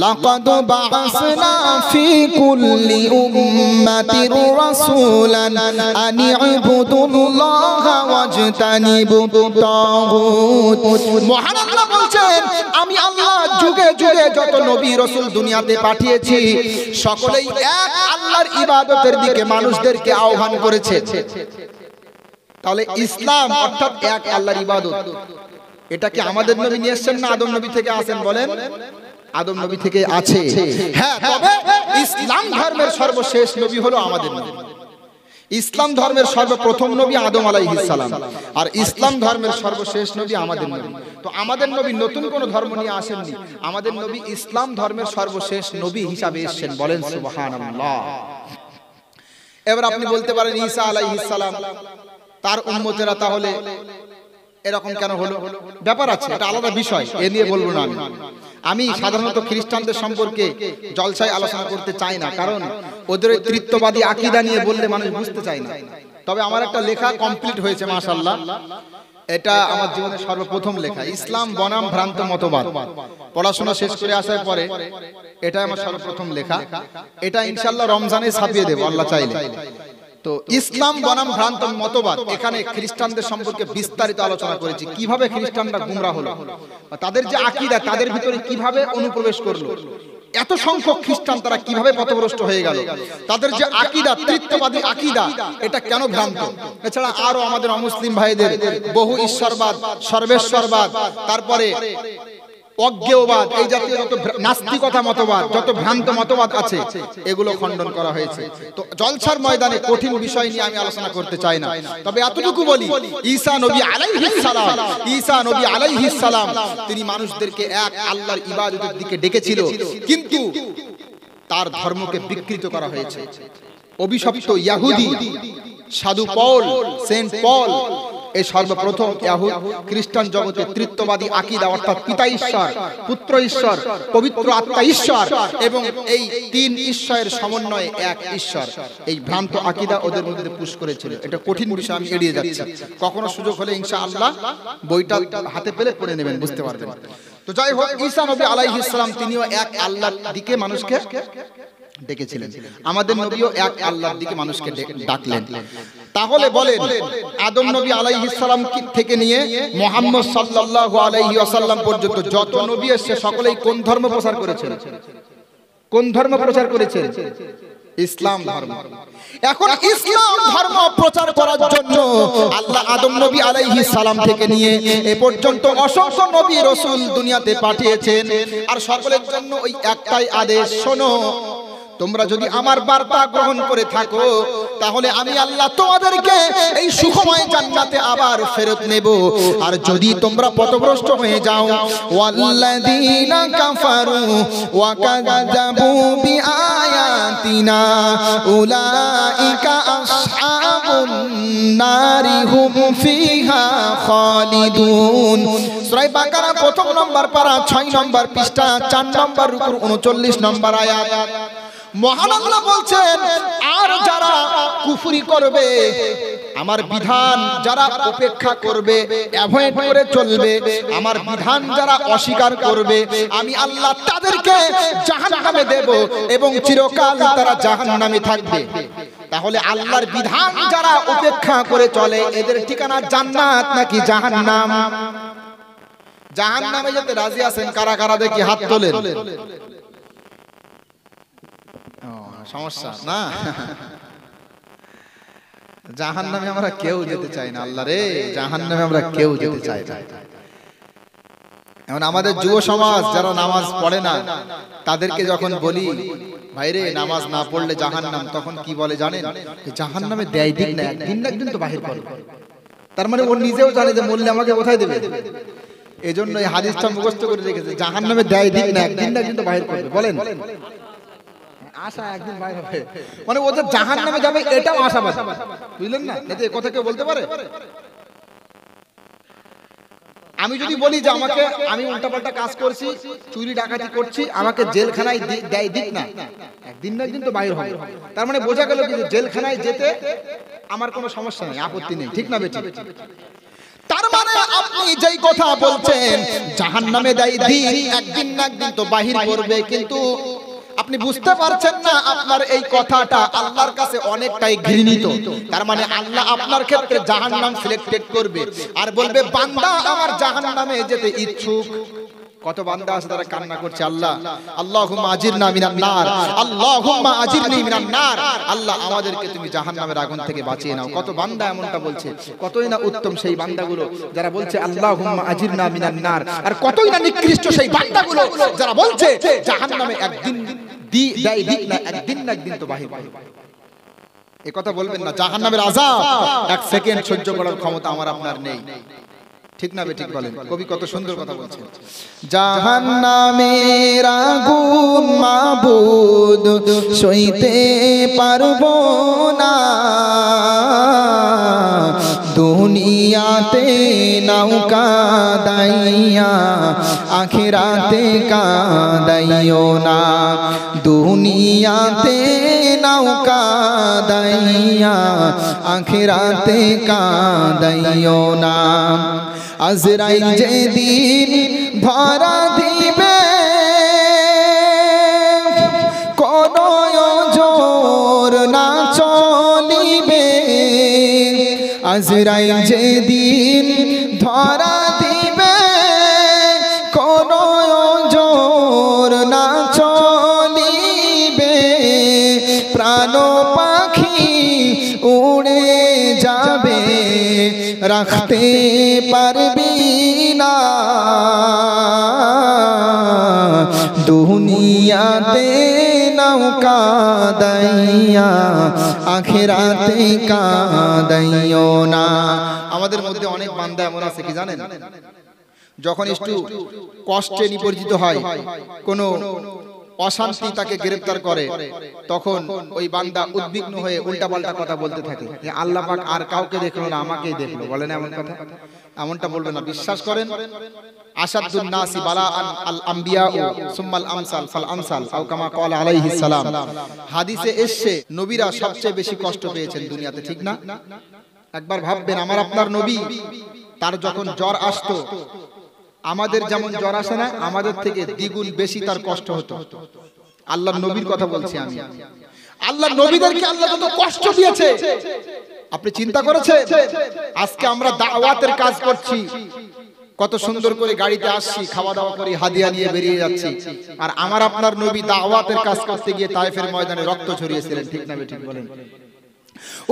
লাকাদ বাআসনা ফি কুল্লি উম্মাতির রাসূলান আন ইবুদুল্লাহা ওয়াজতানিবুত তাগুত। মহান আল্লাহ বলছেন, আমি আল্লাহ যুগে যুগে যত নবী রাসূল দুনিয়াতে পাঠিয়েছি সকলেই এক আল্লাহর ইবাদতের দিকে মানুষদেরকে আহ্বান করেছে। তাহলে ইসলাম অর্থাৎ এক আল্লাহর ইবাদত, এটা কি আমাদের নবী নিয়ে এসেছেন না আদম নবী থেকে আসেন বলেন? আদম নবী থেকে আছে। হ্যাঁ, তবে ইসলাম ধর্মের সর্বশেষ নবী হলো আমাদের নবী। ইসলাম ধর্মের সর্বপ্রথম নবী আদম আলাইহিস সালাম, আর ইসলাম ধর্মের সর্বশেষ নবী আমাদের নবী। তো আমাদের নবী নতুন কোন ধর্ম নিয়ে আসেননি, আমাদের নবী ইসলাম ধর্মের সর্বশেষ নবী হিসাবে এসেছেন। বলেন সুবহানাল্লাহ। এবার আপনি বলতে পারেন ঈসা আলাইহিস সালাম তার উম্মতেরা তাহলে এরকম কেন হলো? ব্যাপার আছে, এটা আলাদা বিষয়, এ নিয়ে বলবো না। আমি সাধারণত খ্রিস্টানদের সম্পর্কে জলসায় আলোচনা করতে চাই না, কারণ ওদের তৃত্ববাদী আকীদা নিয়ে বললে মানুষ বুঝতে চায় না। তবে আমার একটা লেখা কমপ্লিট হয়েছে মাশাআল্লাহ, এটা আমার জীবনের সর্বপ্রথম লেখা, ইসলাম বনাম ভ্রান্ত মতবাদ। পড়াশোনা শেষ করে আসার পরে এটা আমার সর্বপ্রথম লেখা। এটা ইনশাআল্লাহ রমজানে ছাপিয়ে দেব আল্লাহ চাইলে। তো ইসলাম বনাম ভ্রান্ত মতবাদ, এখানে খ্রিস্টানদের সম্পর্কে বিস্তারিত আলোচনা করেছি, কিভাবে খ্রিস্টানরা গুমরাহ হলো, তাদের যে আকীদা তাদের ভিতরে কিভাবে অনুপ্রবেশ করলো, এত সংখ্যক খ্রিস্টান তারা কিভাবে পথভ্রষ্ট হয়ে গেল, তাদের যে আকীদা তৃত্ববাদী আকীদা এটা কেন ভ্রান্ত। এছাড়া আরো আমাদের অমুসলিম ভাইদের বহু ঈশ্বরবাদ, সর্বেশ্বরবাদ, তারপরে অজ্ঞেয়বাদ, এই জাতীয় যত নাস্তিকতা মতবাদ, যত ভ্রান্ত মতবাদ আছে এগুলো খণ্ডন করা হয়েছে। তো জলসার ময়দানে কঠিন বিষয় নিয়ে আমি আলোচনা করতে চাই না, তবে এতটুকু বলি, ঈসা নবী আলাইহিস সালাম, ঈসা নবী আলাইহিস সালাম তিনি মানুষদেরকে এক আল্লাহর ইবাদতের দিকে ডেকেছিল, কিন্তু তার ধর্মকে বিকৃত করা হয়েছে। অভিশপ্ত ইহুদি সাধু পল, সেন্ট পল, এই সর্বপ্রথম খ্রিস্টান জগতে তৃত্ববাদী আকীদা অর্থাৎ পিতা ঈশ্বর, পুত্র ঈশ্বর, পবিত্র আত্মা ঈশ্বর এবং এই তিন ঈশ্বরের সমন্বয়ে এক ঈশ্বর, এই ভ্রান্ত আকীদা ওদের মধ্যে পুশ করেছিল। এটা কঠিন বিষয়, আমি এড়িয়ে যাচ্ছি, কখনো সুযোগ হলে ইনশাআল্লাহ বইটা হাতে পেলে পড়ে নেবেন, বুঝতে পারবেন। তো যাই হোক, ঈসা নবী আলাইহিস সালাম তিনিও এক আল্লাহর দিকে মানুষকে ডেকেছিলেন, আমাদের নবীও এক আল্লাহর দিকে মানুষকে ডাকলেন। তাহলে বলেন, আদম নবী আলাইহিস সালাম থেকে নিয়ে মুহাম্মদ সাল্লাল্লাহু আলাইহি ওয়াসাল্লাম পর্যন্ত যত নবী এসেছে সকলেই কোন ধর্ম প্রচার করেছেন? কোন ধর্ম প্রচার করেছেন? ইসলাম ধর্ম। এখন ইসলাম ধর্ম প্রচার করার জন্য আল্লাহ আদম নবী আলাইহিস সালাম থেকে নিয়ে এ পর্যন্ত অসংখ্য নবী রাসূল দুনিয়াতে পাঠিয়েছেন। আর সকলের জন্য ওই একটাই আদেশ, শোনো, তোমরা যদি আমার বার্তা গ্রহণ করে থাকো তাহলে আমি আল্লাহ তোমাদেরকে এই সুখময় জান্নাতে আবার ফেরত নেব। আর যদি তোমরা পথভ্রষ্ট হয়ে যাও, ওয়াল্লাযীনা কাফারু ওয়া কাযযাবু বিআয়াতিনা উলাইকা আসহাবুন নারি হুম ফিহা খালিদুন। সূরা বাকারা প্রথম নম্বর পারা 6 নম্বর পৃষ্ঠা 4 নম্বর রুকুর 39 নম্বর আয়াত। মহান আল্লাহ বলছেন, আর যারা কুফরি করবে, আমার বিধান যারা উপেক্ষা করবে, অ্যাভয়েড করে চলবে, আমার বিধান যারা অস্বীকার করবে, আমি আল্লাহ তাদেরকে জাহান্নামে দেব এবং চিরকাল তারা জাহান্নামে থাকবে। তাহলে আল্লাহর বিধান যারা উপেক্ষা করে চলে এদের ঠিকানা জান্নাত নাকি জাহান্নাম? জাহান্নামে যেতে রাজি আছেন কারা কারা? দেখি হাত তোলেন। সমস্যা না, জাহান্নামে আমরা কেউ যেতে চাই না। আল্লাহ রে, জাহান্নামে আমরা কেউ যেতে চাই না। এখন আমাদের যুব সমাজ যারা নামাজ পড়ে না তাদেরকে যখন বলি, ভাইরে নামাজ না পড়লে জাহান্নাম, তখন কি বলে জানেন? জাহান্নামে দেয় দিক না, একদিন না একদিন তো বাহির করে। তার মানে ও নিজেও জানে যে মরলে আমাকে কোথায় দেবে। এই জন্য এই হাদিসটা মুখস্থ করে রেখেছে, জাহান্নামে দেয় দিক না, একদিন না একদিন তো বাহির করবে। বলেন, আশা একদিন বাইরে হবে, মানে ওদের জাহান্নামে যাবে এটাও আশাবাদ, বুঝলেন না? এতে কথা কেউ বলতে পারে? আমি যদি বলি যে আমাকে, আমি উল্টাপাল্টা কাজ করছি, চুরি ডাকাতি করছি, আমাকে জেলখানায় দেয় দিক না, একদিন না একদিন তো বাইরে হবে। তার মানে বোঝা গেল যে জেলখানায় যেতে আমার কোনো সমস্যা নেই, আপত্তি নেই, ঠিক না বেটি? তার মানে আপনি যেই কথা বলছেন জাহান্নামে দেয় দিক, একদিন না একদিন তো বাহির করবে, কিন্তু আপনি বুঝতে পারছেন না আপনার এই কথাটা আল্লাহর কাছে অনেকটাই ঘৃণিত। তার মানে আল্লাহ আপনার ক্ষেত্রে জাহান্নাম সিলেক্টেড করবে আর বলবে, বান্দা আমার জাহান্নামে যেতে ইচ্ছুক। কত বান্দা আছে তারা কান্না করছে, আল্লাহ আল্লাহুম্মা আজিরনা মিনান নার, আল্লাহুম্মা আজিরনি মিনান নার, আল্লাহ আমাদেরকে তুমি জাহান্নামের আগুন থেকে বাঁচিয়ে নাও। কত বান্দা এমনটা বলছে, কতই না উত্তম সেই বান্দাগুলো যারা বলছে আল্লাহুম্মা আজিরনা মিনান নার, আর কতই না নিকৃষ্ট সেই বান্দাগুলো যারা বলছে জাহান্নামে একদিন দেয় দিক না, একদিন না একদিন তো বাহির হবে। এই কথা বলবেন না, জাহান্নামের আযাব এক সেকেন্ড সহ্য করার ক্ষমতা আমার আপনার নেই, ঠিক না বে ঠিক? বলেন, কবি কত সুন্দর কথা বলছেন, জাহান্নামের আগুন মাবুদ সইতে পারবো না, দুনিয়াতে নৌকা দাইয়া আখিরাতে কাদাইও না, দুনিয়াতে নৌকা দাইয়া আখিরাতে কাদাইও না। আজরাইল যেদিন ধরা দিবে কোনো জোর না চলিবে, আজরাইল যেদিন ধরা দিবে কোনো জোর না চলিবে, প্রাণ পাখি উড়ে যাবে রাখতে পারবি না, দুনিয়াতে নৌকা দাইয়া আখিরাতে কাদাইও না। আমাদের মধ্যে অনেক বান্দা এমন আছে কি জানেন, যখন একটু কষ্টে নিপরিচিত হয়, কোনো অশান্তি তাকে গ্রেফতার করে, তখন ওই বান্দা উদ্বিগ্ন হয়ে উল্টাপাল্টা কথা বলতে থাকে, যে আল্লাহ পাক আর কাউকে দেখলো না, আমাকেই দেখলো। বলেন এমন কথা? এমনটা বলবে না, বিশ্বাস করেন। আশাদুন নাসি বালাআন আল আম্বিয়া সুম্মাল আমসাল ফাল আমসাল আও কামা ক্বালা আলাইহিস সালাম। হাদিসে এসেছে নবীরা সবচেয়ে বেশি কষ্ট পেয়েছেন দুনিয়াতে, ঠিক না? একবার ভাববেন, আমার আপনার নবী, তার যখন জ্বর আসতো আমাদের যেমন জ্বর আসে না, আমাদের থেকে দ্বিগুণ বেশি তার কষ্ট হতো। আল্লাহর নবীর কথা বলছি আমি। আল্লাহর নবীদেরকে আল্লাহ কত কষ্ট দিয়েছে আপনি চিন্তা করেছেন? আজকে আমরা দাওয়াতের কাজ করছি, কত সুন্দর করে গাড়িতে আসছি, খাওয়া দাওয়া করে হাদিয়া নিয়ে বেরিয়ে যাচ্ছি, আর আমার আপনার নবী দাওয়াতের কাজ করতে গিয়ে তায়েফের ময়দানে রক্ত ছড়িয়েছিলেন, ঠিক না ঠিক বলেন?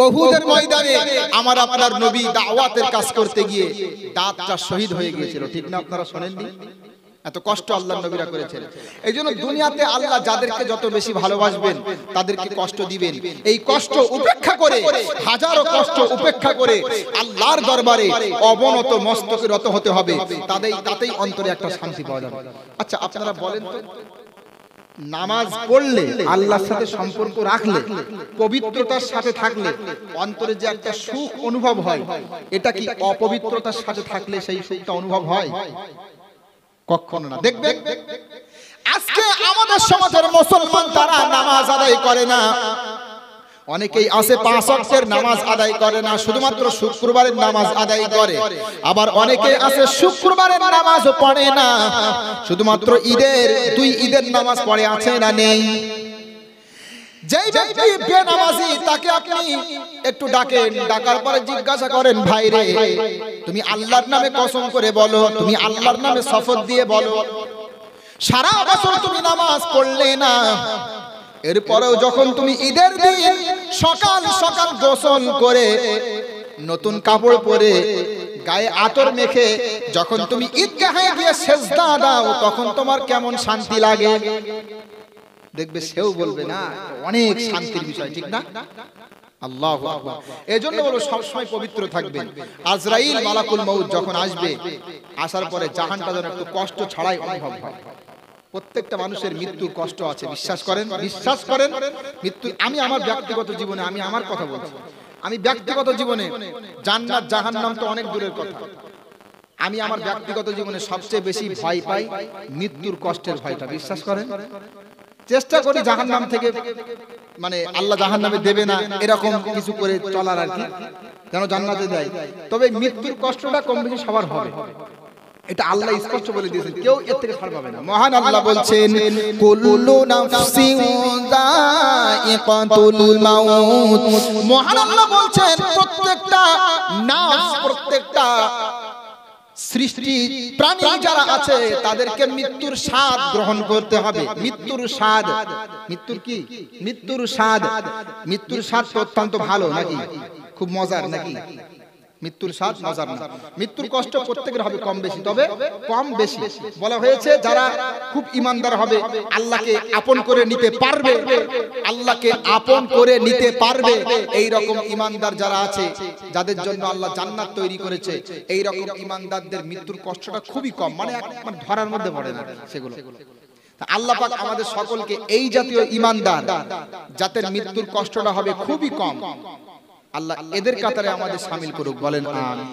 উহুদের ময়দানে আমার আপনার নবী দাওয়াতের কাজ করতে গিয়ে দাঁতটা শহীদ হয়ে গিয়েছিল, ঠিক না? আপনারা শোনেননি? এত কষ্ট আল্লাহর নবীরা করেছেন। এই জন্য দুনিয়াতে আল্লাহ যাদেরকে যত বেশি ভালোবাসবেন তাদেরকে কষ্ট দিবেন। এই কষ্ট উপেক্ষা করে, হাজারো কষ্ট উপেক্ষা করে আল্লাহর দরবারে অবনত মস্তকে রত হতে হবে, তাতেই অন্তরে একটা শান্তি পাওয়া যাবে। আচ্ছা আপনারা বলেন তো, নামাজ পড়লে, আল্লাহর সাথে সম্পর্ক রাখলে, পবিত্রতার সাথে থাকলে অন্তরে যে একটা সুখ অনুভব হয়, এটা কি অপবিত্রতার সাথে থাকলে সেই সুখটা অনুভব হয়? কখনো না। দেখবেন আজকে আমাদের সমাজের মুসলমান তারা নামাজ আদায় করে না। অনেকেই আছে 5 ওয়াক্তের নামাজ আদায় করে না, শুধুমাত্র শুক্রবারের নামাজ আদায় করে। আবার অনেকেই আছে শুক্রবারের নামাজও পড়ে না, শুধুমাত্র দুই ঈদের নামাজ পড়ে, আছে না নেই? যেই ব্যক্তি বেনামাজি তাকে আপনি একটু ডাকেন, ডাকার পরে জিজ্ঞাসা করেন, ভাই রে তুমি আল্লাহর নামে কসম করে বলো, তুমি আল্লাহর নামে শপথ দিয়ে বলো, সারা বছর তুমি নামাজ পড়লে না, এরপরেও যখন তুমি ঈদের দিন সকাল সকাল গোসল করে নতুন কাপড় পরে গায়ে আতর মেখে যখন তুমি ঈদগাহে গিয়ে সেজদা দাও, তখন তোমার কেমন শান্তি লাগে? দেখবে সেও বলবে না অনেক শান্তির বিষয়, ঠিক না? আল্লাহু আকবার। এজন্য বলো সবসময় পবিত্র থাকবেন। আজরাইল মালাকুল মউত যখন আসবে, আসার পরে জাহানটা যেন একটু কষ্ট ছাড়াই অনুভব হয়। প্রত্যেকটা মানুষের মৃত্যুর কষ্ট আছে, বিশ্বাস করেন, বিশ্বাস করেন মৃত্যু। আমি আমার ব্যক্তিগত জীবনে, আমি আমার কথা বলছি, আমি ব্যক্তিগত জীবনে জান্নাত জাহান্নাম তো অনেক দূরের কথা, আমি আমার ব্যক্তিগত জীবনে সবচেয়ে বেশি ভয় পাই মৃত্যুর কষ্টের ভয়টা, বিশ্বাস করেন। চেষ্টা করি জাহান্নাম থেকে, মানে আল্লাহ জাহান্নামে দেবে না এরকম কিছু করে চলার আর কি, যেন জান্নাতে দেয়। তবে মৃত্যুর কষ্টটা কম বেশি সবার হবে, এটা আল্লাহ স্পষ্ট বলে দিয়েছেন, কেউ এর থেকে ছাড় পাবে না। মহান আল্লাহ বলছেন, কুল্লু নাফসিন যায়িকাতুল মাউত। মহান আল্লাহ বলছেন প্রত্যেকটা নাফস, প্রত্যেকটা সৃষ্টি প্রাণী যারা আছে তাদেরকে মৃত্যুর স্বাদ গ্রহণ করতে হবে। মৃত্যুর স্বাদ, মৃত্যুর কি? মৃত্যুর স্বাদ। মৃত্যুর স্বাদ অত্যন্ত ভালো নাকি? খুব মজার নাকি? মৃত্যুর স্বাদ মজার না। মৃত্যুর কষ্ট প্রত্যেকের হবে কম বেশি, তবে কম বেশি বলা হয়েছে যারা খুব ঈমানদার হবে, আল্লাহকে আপন করে নিতে পারবে, আল্লাহকে আপন করে নিতে পারবে, এই রকম ঈমানদার যারা আছে, যাদের জন্য আল্লাহ জান্নাত তৈরি করেছে, এই রকম ঈমানদারদের মৃত্যুর কষ্টটা খুবই কম, মানে ধরার মধ্যে পড়ে না সেগুলো। আল্লাহ পাক আমাদের সকলকে এই জাতীয় ঈমানদার যাদের মৃত্যুর কষ্টটা হবে খুবই কম, আল্লাহ এদের কাতারে আমাদের শামিল করুক, বলেন আমিন।